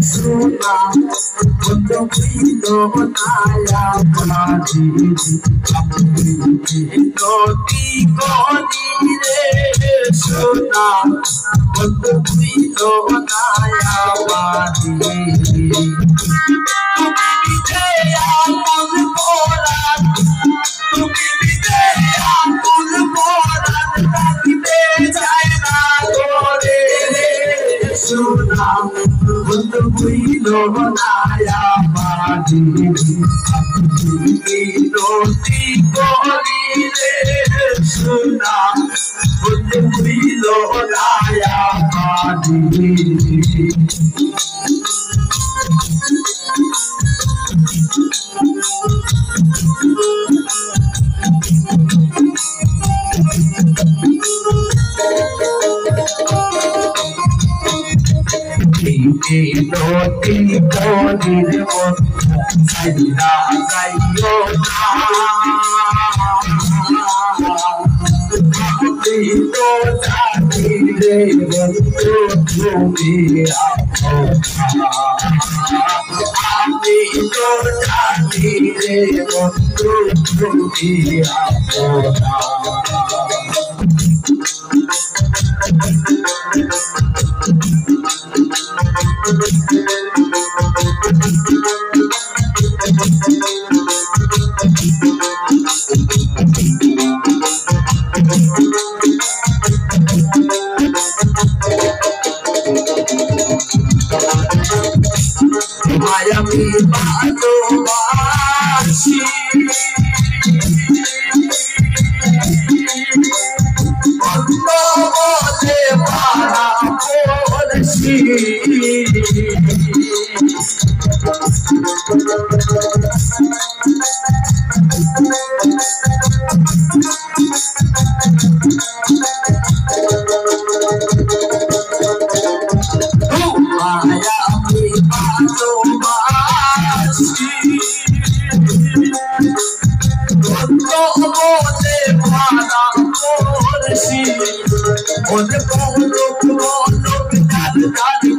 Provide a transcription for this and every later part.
সোনা বন্ধ হইল নায়া বাড়ি নদী গনি রে সোনা বন্ধ হইল নায়া বাড়ি সোনা বন্ধ হইল নায়া বাড়ি নদী গনি রে সোনা বন্ধ হইল নায়া বাড়ি নদী গনির সাইরা যাইও আমি তো জানি রে বন্ধু তুমি আমি তো জানি রে বন্ধু তুমি আমি ভালোবাসি অন্য বলে পারা বলছি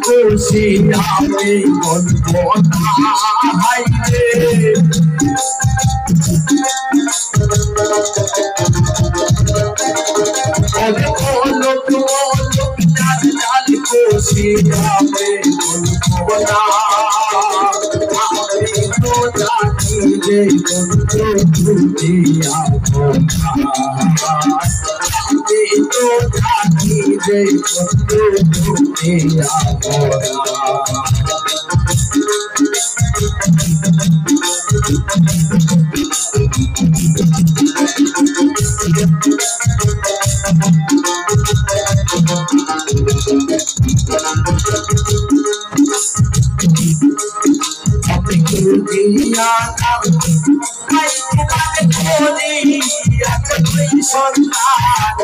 খুশি আমি বলবো না হাইরে খুশি আমি বলবো না আমি তো জানি রে বন্ধু তুমি আমি তো জানি রে বন্ধু তুমি সন্তান